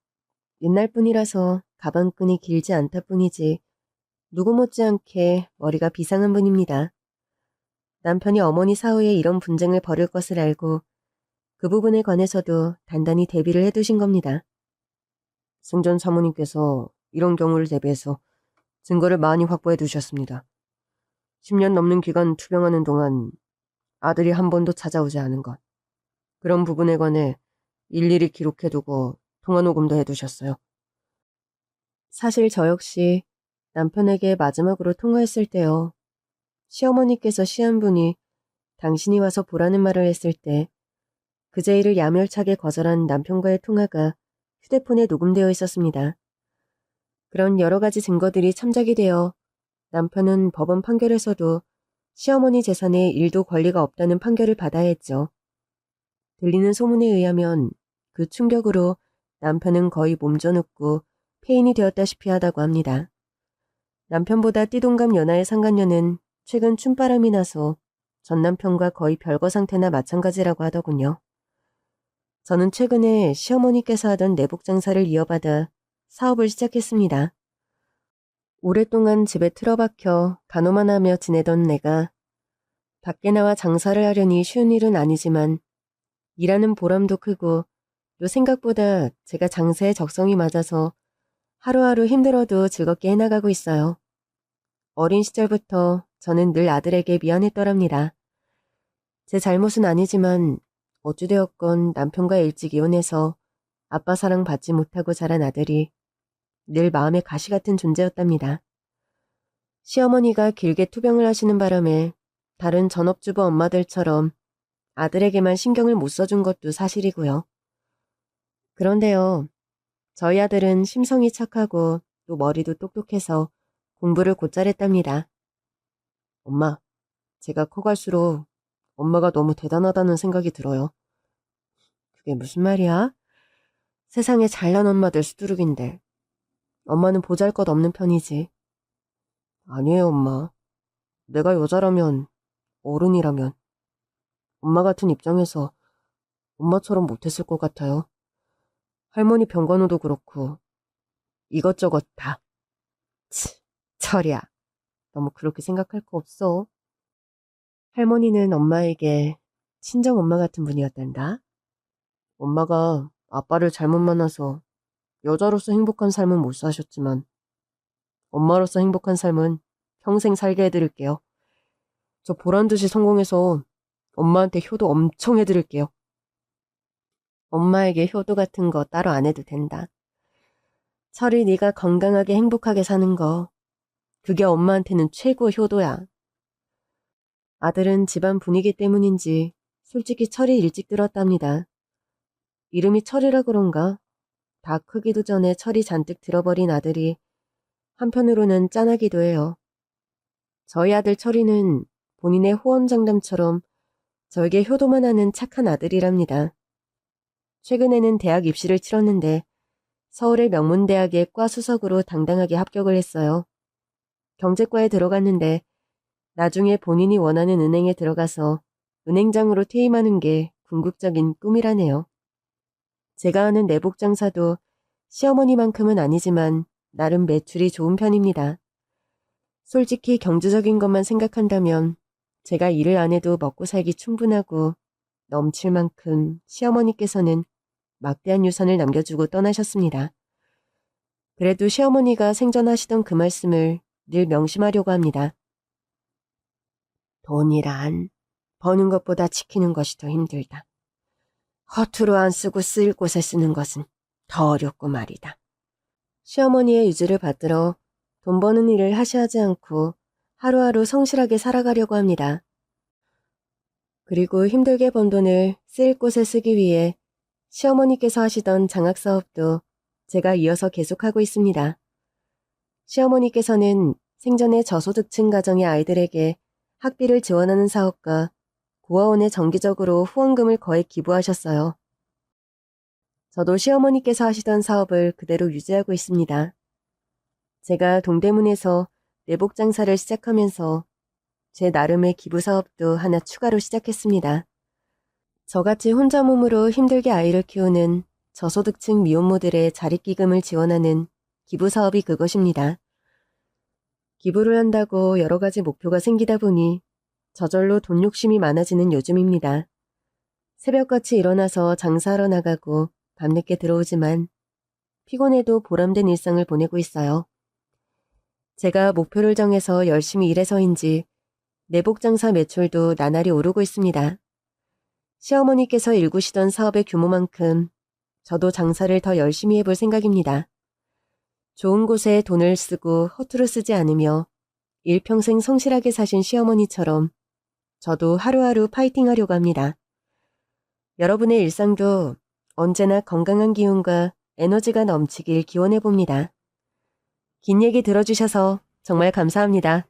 옛날 분이라서 가방끈이 길지 않다 뿐이지 누구 못지않게 머리가 비상한 분입니다. 남편이 어머니 사후에 이런 분쟁을 벌일 것을 알고 그 부분에 관해서도 단단히 대비를 해두신 겁니다. 승전 사모님께서 이런 경우를 대비해서 증거를 많이 확보해 두셨습니다. 10년 넘는 기간 투병하는 동안 아들이 한 번도 찾아오지 않은 것. 그런 부분에 관해 일일이 기록해두고 통화녹음도 해두셨어요. 사실 저 역시 남편에게 마지막으로 통화했을 때요. 시어머니께서 시한분이 당신이 와서 보라는 말을 했을 때 그 제의를 야멸차게 거절한 남편과의 통화가 휴대폰에 녹음되어 있었습니다. 그런 여러 가지 증거들이 참작이 되어 남편은 법원 판결에서도 시어머니 재산에 1도 권리가 없다는 판결을 받아야 했죠. 들리는 소문에 의하면 그 충격으로 남편은 거의 몸져눕고 폐인이 되었다시피 하다고 합니다. 남편보다 띠동갑 연하의 상간녀는 최근 춤바람이 나서 전 남편과 거의 별거 상태나 마찬가지라고 하더군요. 저는 최근에 시어머니께서 하던 내복 장사를 이어받아 사업을 시작했습니다. 오랫동안 집에 틀어박혀 간호만 하며 지내던 내가 밖에 나와 장사를 하려니 쉬운 일은 아니지만 일하는 보람도 크고 또 생각보다 제가 장사에 적성이 맞아서 하루하루 힘들어도 즐겁게 해나가고 있어요. 어린 시절부터 저는 늘 아들에게 미안했더랍니다. 제 잘못은 아니지만 어찌되었건 남편과 일찍 이혼해서 아빠 사랑 받지 못하고 자란 아들이 늘 마음의 가시 같은 존재였답니다. 시어머니가 길게 투병을 하시는 바람에 다른 전업주부 엄마들처럼 아들에게만 신경을 못 써준 것도 사실이고요. 그런데요, 저희 아들은 심성이 착하고 또 머리도 똑똑해서 공부를 곧잘 했답니다. 엄마, 제가 커갈수록 엄마가 너무 대단하다는 생각이 들어요. 그게 무슨 말이야? 세상에 잘난 엄마들 수두룩인데 엄마는 보잘것없는 편이지. 아니에요, 엄마. 내가 여자라면, 어른이라면 엄마 같은 입장에서 엄마처럼 못했을 것 같아요. 할머니 병간호도 그렇고 이것저것 다. 철이야. 너무 그렇게 생각할 거 없어. 할머니는 엄마에게 친정엄마 같은 분이었단다. 엄마가 아빠를 잘못 만나서 여자로서 행복한 삶은 못 사셨지만 엄마로서 행복한 삶은 평생 살게 해드릴게요. 저 보란듯이 성공해서 엄마한테 효도 엄청 해드릴게요. 엄마에게 효도 같은 거 따로 안 해도 된다. 철이 네가 건강하게 행복하게 사는 거 그게 엄마한테는 최고 효도야. 아들은 집안 분위기 때문인지 솔직히 철이 일찍 들었답니다. 이름이 철이라 그런가? 다 크기도 전에 철이 잔뜩 들어버린 아들이 한편으로는 짠하기도 해요. 저희 아들 철이는 본인의 호언장담처럼 저에게 효도만 하는 착한 아들이랍니다. 최근에는 대학 입시를 치렀는데 서울의 명문대학의 과 수석으로 당당하게 합격을 했어요. 경제과에 들어갔는데 나중에 본인이 원하는 은행에 들어가서 은행장으로 퇴임하는 게 궁극적인 꿈이라네요. 제가 하는 내복 장사도 시어머니만큼은 아니지만 나름 매출이 좋은 편입니다. 솔직히 경제적인 것만 생각한다면 제가 일을 안 해도 먹고 살기 충분하고 넘칠 만큼 시어머니께서는 막대한 유산을 남겨주고 떠나셨습니다. 그래도 시어머니가 생전하시던 그 말씀을 늘 명심하려고 합니다. 돈이란 버는 것보다 지키는 것이 더 힘들다. 허투루 안 쓰고 쓰일 곳에 쓰는 것은 더 어렵고 말이다. 시어머니의 유지를 받들어 돈 버는 일을 하시하지 않고 하루하루 성실하게 살아가려고 합니다. 그리고 힘들게 번 돈을 쓰일 곳에 쓰기 위해 시어머니께서 하시던 장학사업도 제가 이어서 계속하고 있습니다. 시어머니께서는 생전에 저소득층 가정의 아이들에게 학비를 지원하는 사업과 고아원에 정기적으로 후원금을 거액 기부하셨어요. 저도 시어머니께서 하시던 사업을 그대로 유지하고 있습니다. 제가 동대문에서 내복 장사를 시작하면서 제 나름의 기부 사업도 하나 추가로 시작했습니다. 저같이 혼자 몸으로 힘들게 아이를 키우는 저소득층 미혼모들의 자립기금을 지원하는 기부 사업이 그것입니다. 기부를 한다고 여러 가지 목표가 생기다 보니 저절로 돈 욕심이 많아지는 요즘입니다. 새벽같이 일어나서 장사하러 나가고 밤늦게 들어오지만 피곤해도 보람된 일상을 보내고 있어요. 제가 목표를 정해서 열심히 일해서인지 내복 장사 매출도 나날이 오르고 있습니다. 시어머니께서 일구시던 사업의 규모만큼 저도 장사를 더 열심히 해볼 생각입니다. 좋은 곳에 돈을 쓰고 허투루 쓰지 않으며 일평생 성실하게 사신 시어머니처럼 저도 하루하루 파이팅하려고 합니다. 여러분의 일상도 언제나 건강한 기운과 에너지가 넘치길 기원해봅니다. 긴 얘기 들어주셔서 정말 감사합니다.